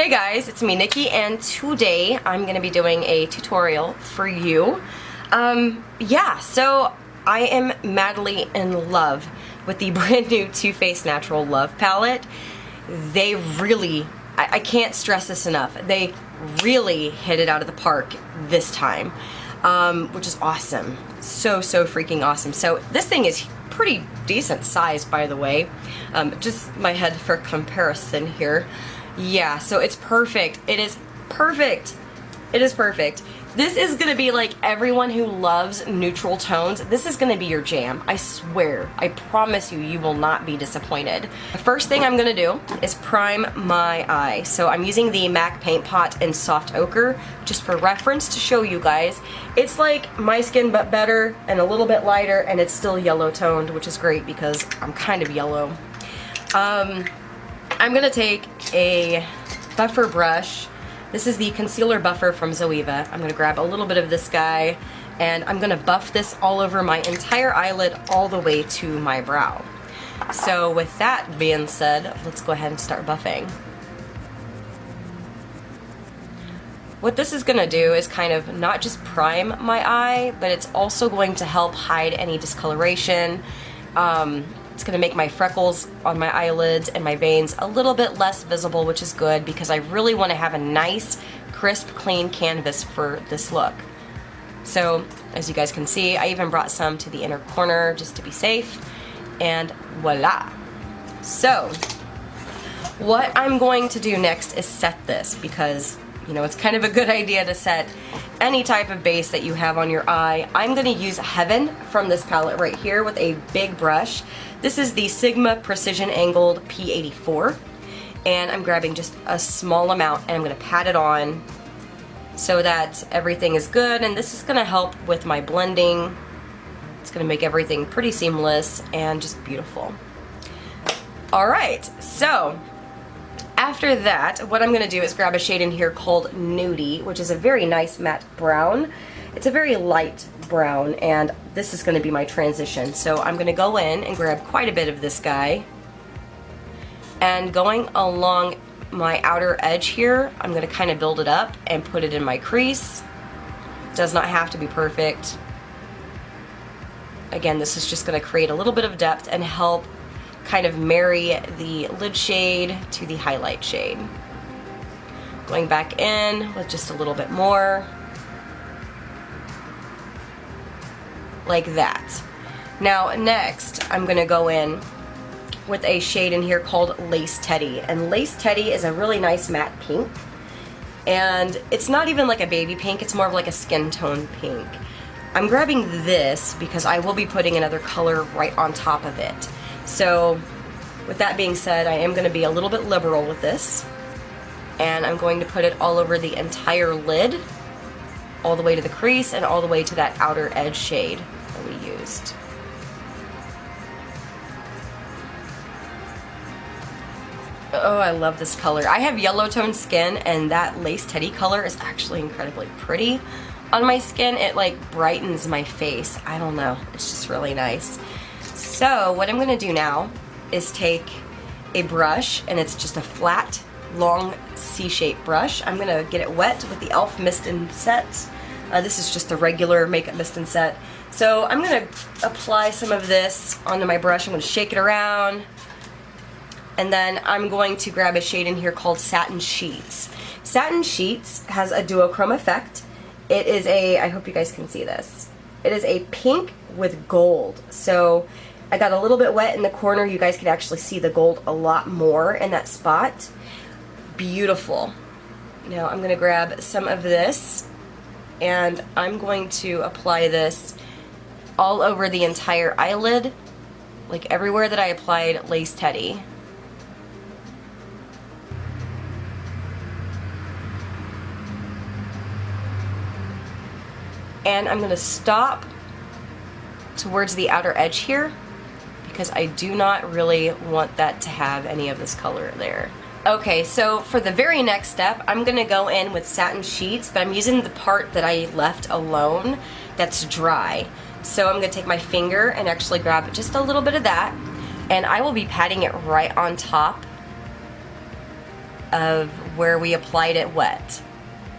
Hey guys, it's me Nikki, and today I'm going to be doing a tutorial for you. Yeah, so I am madly in love with the brand new Too Faced Natural Love palette. They really, I can't stress this enough, they really hit it out of the park this time, which is awesome. So freaking awesome. So this thing is pretty decent size, by the way. Just my head for comparison here. Yeah, so it's perfect. It is perfect. It is perfect. This is gonna be like everyone who loves neutral tones. This is gonna be your jam. I swear. I promise you, you will not be disappointed. The first thing I'm gonna do is prime my eye. So I'm using the MAC Paint Pot in Soft Ochre, just for reference to show you guys. It's like my skin but better and a little bit lighter, and it's still yellow toned, which is great because I'm kind of yellow. I'm gonna take a buffer brush. This is the concealer buffer from Zoeva. I'm gonna grab a little bit of this guy, and I'm gonna buff this all over my entire eyelid all the way to my brow. So with that being said, let's go ahead and start buffing. What this is gonna do is kind of not just prime my eye, but it's also going to help hide any discoloration. It's going to make my freckles on my eyelids and my veins a little bit less visible, which is good because I really want to have a nice, crisp, clean canvas for this look. So, as you guys can see, I even brought some to the inner corner just to be safe, and voila. So, what I'm going to do next is set this because, you know, it's kind of a good idea to set any type of base that you have on your eye. I'm going to use Heaven from this palette right here with a big brush. This is the Sigma Precision Angled P84, and I'm grabbing just a small amount and I'm going to pat it on so that everything is good, and this is going to help with my blending. It's going to make everything pretty seamless and just beautiful. Alright, so after that, what I'm going to do is grab a shade in here called Nudie, which is a very nice matte brown. It's a very light brown, and this is going to be my transition. So I'm going to go in and grab quite a bit of this guy, and going along my outer edge here, I'm going to kind of build it up and put it in my crease. Does not have to be perfect. Again, this is just going to create a little bit of depth and help kind of marry the lid shade to the highlight shade. Going back in with just a little bit more. Like that. Now next, I'm going to go in with a shade in here called Lace Teddy. And Lace Teddy is a really nice matte pink. And it's not even like a baby pink, it's more of like a skin tone pink. I'm grabbing this because I will be putting another color right on top of it. So with that being said, I am going to be a little bit liberal with this, and I'm going to put it all over the entire lid, all the way to the crease and all the way to that outer edge shade that we used. Oh, I love this color. I have yellow toned skin, and that Lace Teddy color is actually incredibly pretty on my skin. It like brightens my face. I don't know, it's just really nice. So what I'm going to do now is take a brush, and it's just a flat, long C-shaped brush. I'm going to get it wet with the e.l.f. Mist and Set. This is just the regular Makeup Mist and Set. So I'm going to apply some of this onto my brush. I'm going to shake it around, and then I'm going to grab a shade in here called Satin Sheets. Satin Sheets has a duochrome effect. It is a, I hope you guys can see this, it is a pink with gold. So I got a little bit wet in the corner. You guys can actually see the gold a lot more in that spot. Beautiful. Now I'm going to grab some of this, and I'm going to apply this all over the entire eyelid, like everywhere that I applied Lace Teddy. And I'm going to stop towards the outer edge here, because I do not really want that to have any of this color there. Okay, so for the very next step, I'm going to go in with Satin Sheets, but I'm using the part that I left alone that's dry. So I'm going to take my finger and actually grab just a little bit of that, and I will be patting it right on top of where we applied it wet.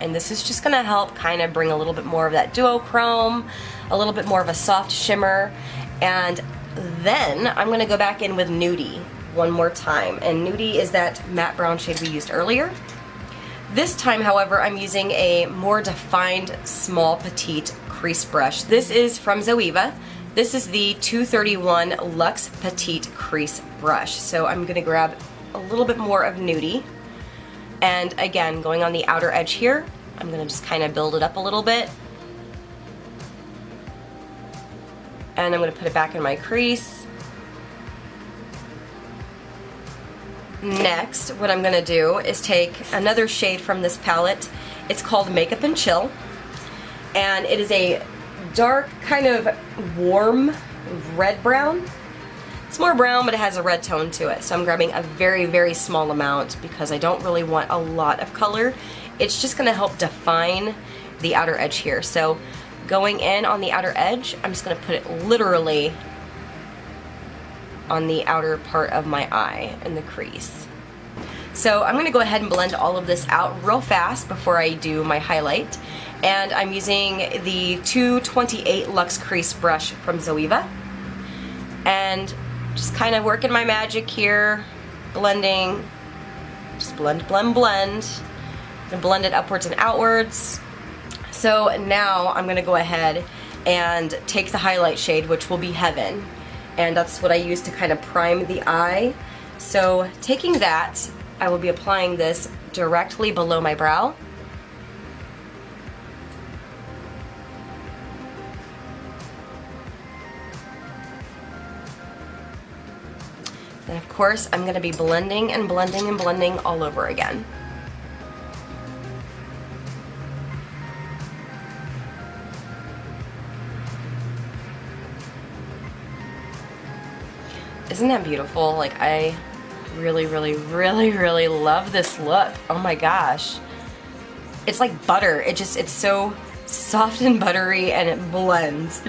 And this is just gonna help kind of bring a little bit more of that duochrome, a little bit more of a soft shimmer. And then I'm gonna go back in with Nudie one more time. And Nudie is that matte brown shade we used earlier. This time, however, I'm using a more defined small petite crease brush. This is from Zoeva. This is the 231 Luxe Petite Crease Brush. So I'm gonna grab a little bit more of Nudie. And again, going on the outer edge here, I'm gonna just kind of build it up a little bit. And I'm gonna put it back in my crease. Next, what I'm gonna do is take another shade from this palette. It's called Makeup and Chill. And it is a dark, kind of warm red brown. It's more brown, but it has a red tone to it. So I'm grabbing a very, very small amount because I don't really want a lot of color. It's just gonna help define the outer edge here. So going in on the outer edge, I'm just gonna put it literally on the outer part of my eye in the crease. So I'm gonna go ahead and blend all of this out real fast before I do my highlight. And I'm using the 228 Luxe Crease Brush from Zoeva. And just kind of working my magic here, blending, just blend, blend, blend. And blend it upwards and outwards. So now I'm gonna go ahead and take the highlight shade, which will be Heaven. And that's what I use to kind of prime the eye. So taking that, I will be applying this directly below my brow. And of course, I'm going to be blending and blending and blending all over again. Isn't that beautiful? Like, I really, really, really, really love this look. Oh my gosh. It's like butter. It's so soft and buttery, and it blends.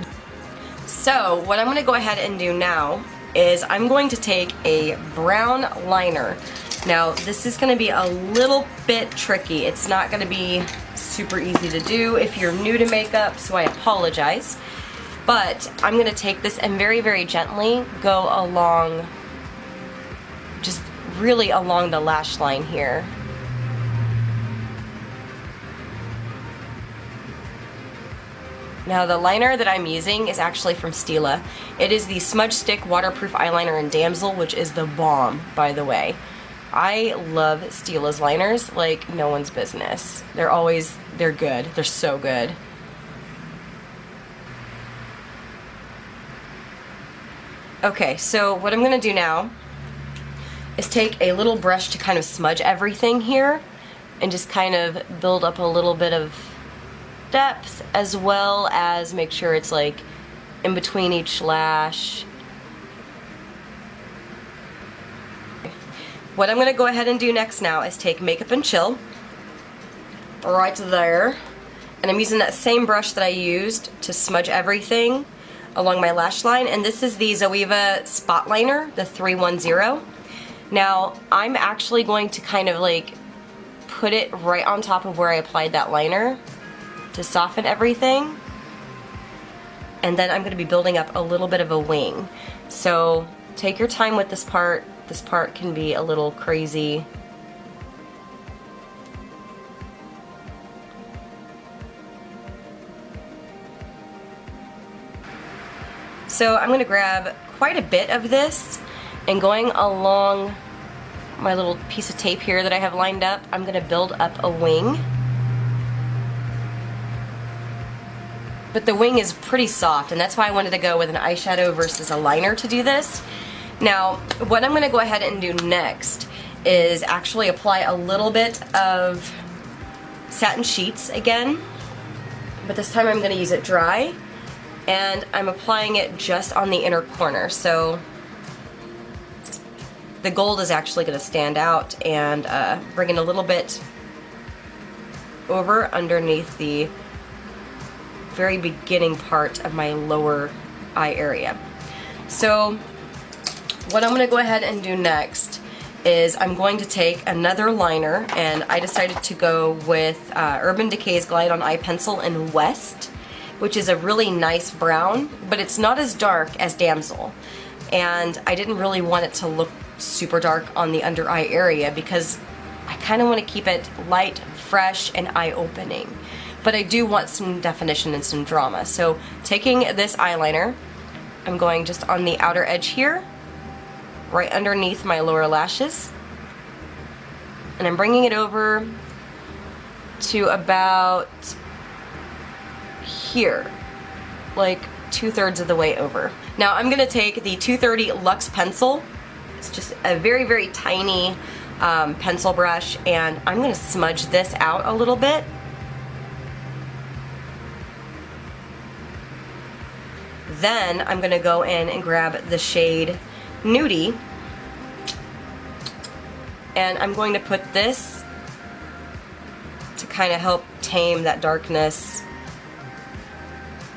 So what I'm gonna go ahead and do now is I'm going to take a brown liner. Now, this is gonna be a little bit tricky. It's not gonna be super easy to do if you're new to makeup, so I apologize. But I'm gonna take this and very, very gently go along, just really along the lash line here. Now, the liner that I'm using is actually from Stila. It is the Smudgestick Waterproof Eyeliner in Damsel, which is the bomb, by the way. I love Stila's liners like no one's business. They're good. They're so good. Okay, so what I'm gonna do now is take a little brush to kind of smudge everything here and just kind of build up a little bit of depth, as well as make sure it's like in between each lash. What I'm gonna go ahead and do next now is take Makeup and Chill right there, and I'm using that same brush that I used to smudge everything along my lash line, and this is the Zoeva Spot Liner, the 310. Now, I'm actually going to kind of like put it right on top of where I applied that liner to soften everything, and then I'm going to be building up a little bit of a wing. So take your time with this part. This part can be a little crazy. So I'm going to grab quite a bit of this, and going along my little piece of tape here that I have lined up, I'm going to build up a wing. But the wing is pretty soft, and that's why I wanted to go with an eyeshadow versus a liner to do this. Now, what I'm going to go ahead and do next is actually apply a little bit of Satin Sheets again, but this time I'm going to use it dry. And I'm applying it just on the inner corner, so the gold is actually going to stand out, and bring it a little bit over underneath the very beginning part of my lower eye area. So what I'm going to go ahead and do next is I'm going to take another liner, and I decided to go with Urban Decay's Glide on Eye Pencil in West, which is a really nice brown, but it's not as dark as Damsel. And I didn't really want it to look super dark on the under eye area because I kind of want to keep it light, fresh, and eye-opening. But I do want some definition and some drama. So taking this eyeliner, I'm going just on the outer edge here, right underneath my lower lashes, and I'm bringing it over to about here, like 2/3 of the way over. Now I'm gonna take the 230 Luxe pencil. It's just a very, very tiny pencil brush, and I'm gonna smudge this out a little bit. Then I'm gonna go in and grab the shade Nudie, and I'm going to put this to kind of help tame that darkness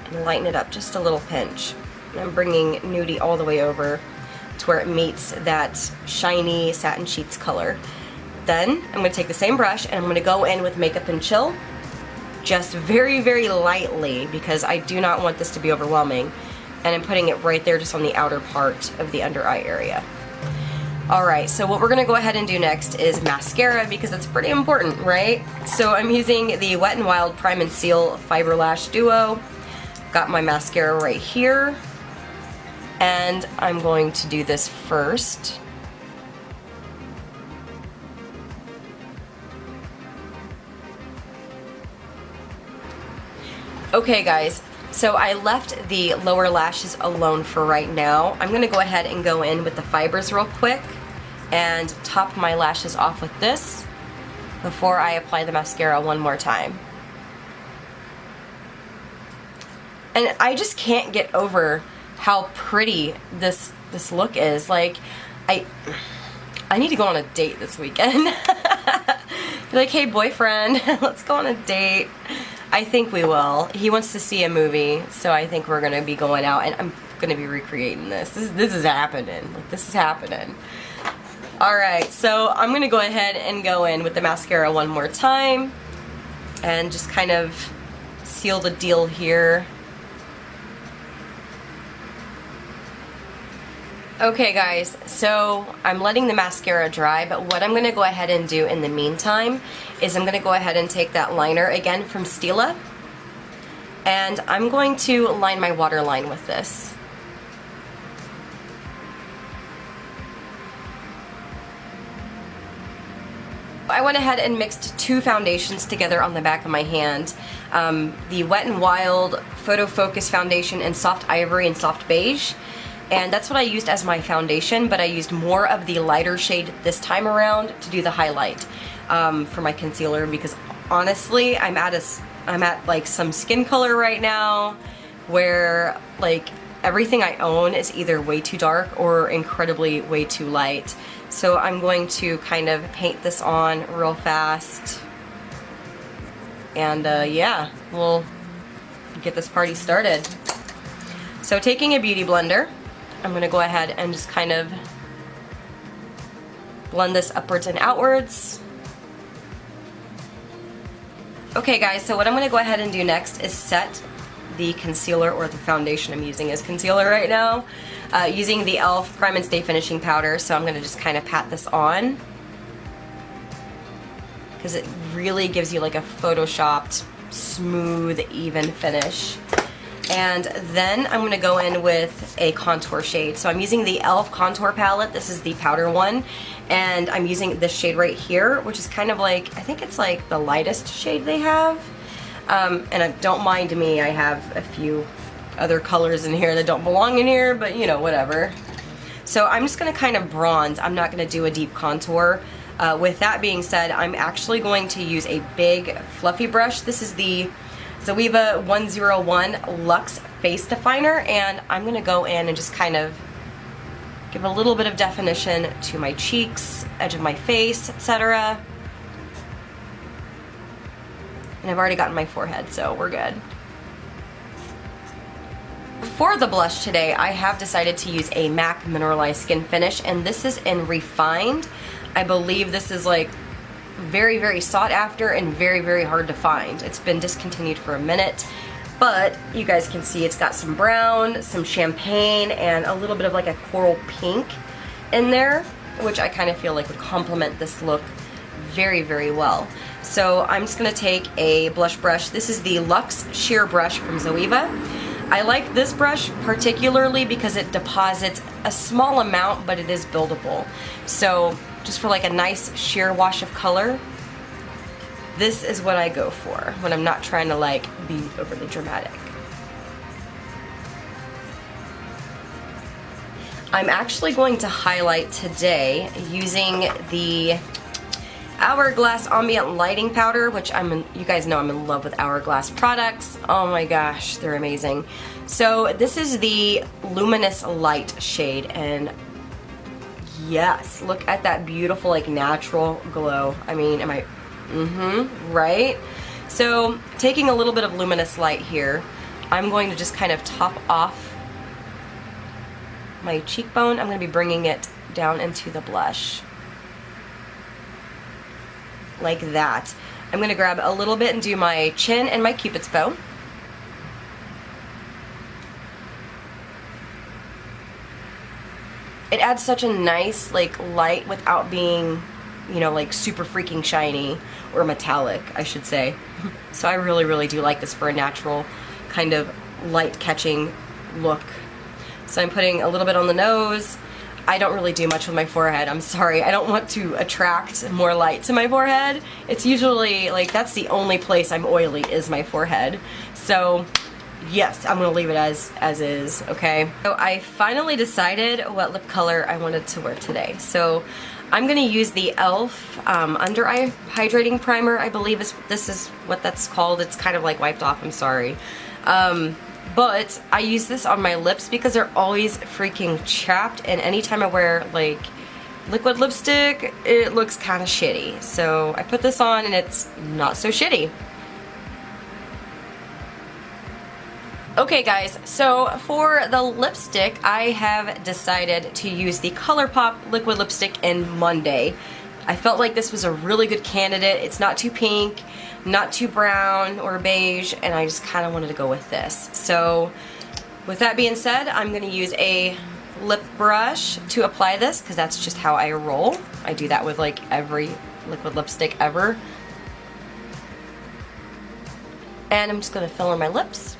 and lighten it up just a little pinch. And I'm bringing Nudie all the way over to where it meets that shiny Satin Sheets color. Then I'm going to take the same brush and I'm going to go in with Makeup and Chill, just very, very lightly, because I do not want this to be overwhelming. And I'm putting it right there just on the outer part of the under eye area. Alright, so what we're going to go ahead and do next is mascara, because it's pretty important, right? So I'm using the Wet n Wild Prime and Seal Fiber Lash Duo. Got my mascara right here. And I'm going to do this first. Okay guys, so I left the lower lashes alone for right now. I'm going to go ahead and go in with the fibers real quick and top my lashes off with this before I apply the mascara one more time. And I just can't get over how pretty this look is. Like, I need to go on a date this weekend. Be like, hey boyfriend, let's go on a date. I think we will. He wants to see a movie, so I think we're gonna be going out, and I'm gonna be recreating this. This is happening. Like, this is happening. Alright, so I'm gonna go ahead and go in with the mascara one more time and just kind of seal the deal here. Okay guys, so I'm letting the mascara dry, but what I'm going to go ahead and do in the meantime is I'm going to go ahead and take that liner again from Stila, and I'm going to line my waterline with this. I went ahead and mixed two foundations together on the back of my hand. The Wet n Wild Photofocus foundation in Soft Ivory and Soft Beige. And that's what I used as my foundation, but I used more of the lighter shade this time around to do the highlight for my concealer, because honestly, I'm at like some skin color right now where like everything I own is either way too dark or incredibly way too light. So I'm going to kind of paint this on real fast, and yeah, we'll get this party started. So taking a beauty blender, I'm going to go ahead and just kind of blend this upwards and outwards. Okay guys, so what I'm going to go ahead and do next is set the concealer, or the foundation I'm using as concealer right now, using the e.l.f. Prime and Stay Finishing Powder. So I'm going to just kind of pat this on, because it really gives you like a photoshopped, smooth, even finish. And then I'm going to go in with a contour shade. So I'm using the e.l.f. contour palette. This is the powder one. And I'm using this shade right here, which is kind of like, I think it's like the lightest shade they have. And don't mind me, I have a few other colors in here that don't belong in here, but you know, whatever. So I'm just going to kind of bronze. I'm not going to do a deep contour. With that being said, I'm actually going to use a big fluffy brush. This is the Zoeva 101 Luxe Face Definer, and I'm going to go in and just kind of give a little bit of definition to my cheeks, edge of my face, etc. And I've already gotten my forehead, so we're good. For the blush today, I have decided to use a MAC Mineralized Skinfinish, and this is in Refined. I believe this is like very, very sought after and very, very hard to find. It's been discontinued for a minute, but you guys can see it's got some brown, some champagne, and a little bit of like a coral pink in there, which I kind of feel like would complement this look very, very well. So I'm just going to take a blush brush. This is the Luxe Sheer Brush from Zoeva. I like this brush particularly because it deposits a small amount, but it is buildable. So just for like a nice sheer wash of color, this is what I go for when I'm not trying to like be overly dramatic. I'm actually going to highlight today using the Hourglass Ambient Lighting Powder, which you guys know I'm in love with Hourglass products. Oh my gosh, they're amazing. So this is the Luminous Light shade, and yes, look at that beautiful like natural glow. I mean, am I, right? So taking a little bit of Luminous Light here, I'm going to just kind of top off my cheekbone. I'm going to be bringing it down into the blush. Like that. I'm going to grab a little bit and do my chin and my Cupid's bow. It adds such a nice like light without being, you know, like super freaking shiny or metallic, I should say. So I really, really do like this for a natural kind of light catching look. So I'm putting a little bit on the nose. I don't really do much with my forehead. I'm sorry. I don't want to attract more light to my forehead. It's usually like that's the only place I'm oily is my forehead. So yes, I'm gonna leave it as is, okay? So I finally decided what lip color I wanted to wear today. So I'm gonna use the e.l.f. Under Eye Hydrating Primer, I believe this is what that's called. It's kind of like wiped off, I'm sorry. But I use this on my lips because they're always freaking chapped, and anytime I wear like liquid lipstick, it looks kind of shitty. So I put this on and it's not so shitty. Okay guys, so for the lipstick, I have decided to use the Colourpop liquid lipstick in Monday. I felt like this was a really good candidate. It's not too pink, not too brown or beige, and I just kind of wanted to go with this. So with that being said, I'm going to use a lip brush to apply this because that's just how I roll. I do that with like every liquid lipstick ever. And I'm just going to fill in my lips.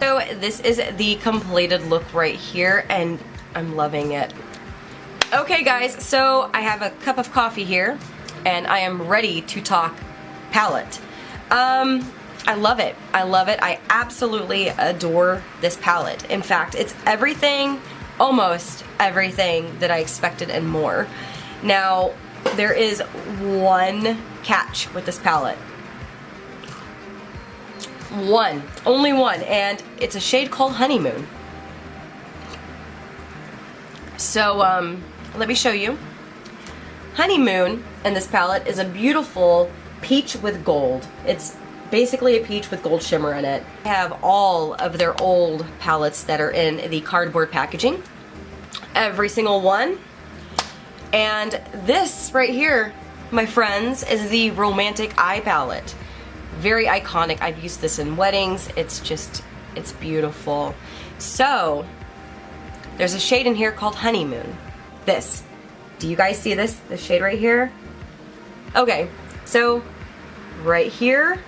So this is the completed look right here, and I'm loving it. Okay guys, so I have a cup of coffee here, and I am ready to talk palette. I love it. I love it. I absolutely adore this palette. In fact, it's everything, almost everything that I expected and more. Now, there is one catch with this palette. One. Only one. And it's a shade called Honeymoon. So, let me show you. Honeymoon in this palette is a beautiful peach with gold. It's basically a peach with gold shimmer in it. I have all of their old palettes that are in the cardboard packaging. Every single one. And this right here, my friends, is the Romantic Eye palette. Very iconic. I've used this in weddings. It's beautiful. So, there's a shade in here called Honeymoon. This. Do you guys see this? This shade right here? Okay, so right here,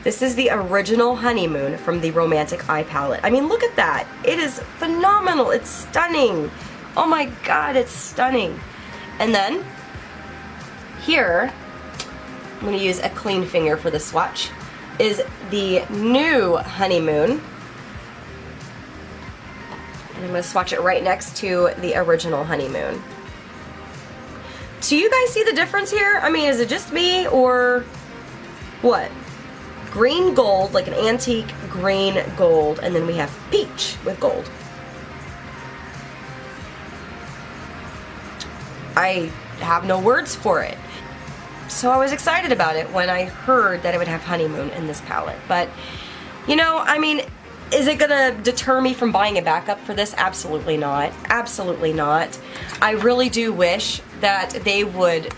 this is the original Honeymoon from the Romantic Eye palette. I mean, look at that. It is phenomenal. It's stunning. Oh my god, it's stunning. And then, here, I'm going to use a clean finger for the swatch, is the new Honeymoon. And I'm going to swatch it right next to the original Honeymoon. Do you guys see the difference here? I mean, is it just me or what? Green gold, like an antique green gold, and then we have peach with gold. I have no words for it. So I was excited about it when I heard that it would have Honeymoon in this palette. But, you know, I mean, Is it gonna deter me from buying a backup for this? Absolutely not. Absolutely not. I really do wish that they would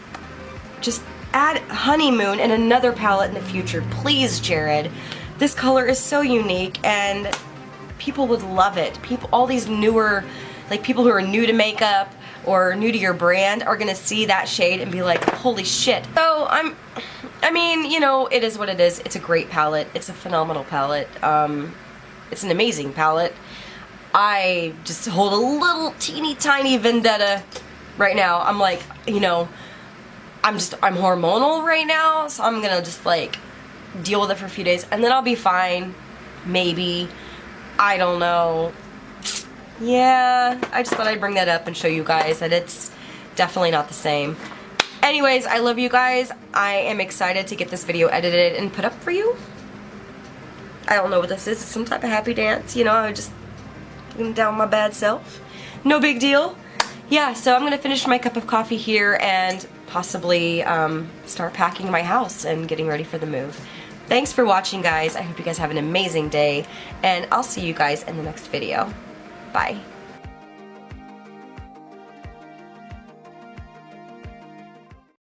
just add Honeymoon in another palette in the future. Please, Jared. This color is so unique and people would love it. People, all these newer, like people who are new to makeup or new to your brand are gonna see that shade and be like, holy shit. So I mean, you know, it is what it is. It's a great palette. It's a phenomenal palette. It's an amazing palette. I just hold a little teeny tiny vendetta right now. I'm like, you know, I'm hormonal right now, so I'm gonna just like deal with it for a few days and then I'll be fine. Maybe. I don't know. Yeah, I just thought I'd bring that up and show you guys that it's definitely not the same. Anyways, I love you guys. I am excited to get this video edited and put up for you. I don't know what this is. It's some type of happy dance, you know, I just down my bad self. No big deal. Yeah, so I'm gonna finish my cup of coffee here and possibly start packing my house and getting ready for the move. Thanks for watching, guys. I hope you guys have an amazing day, and I'll see you guys in the next video. Bye.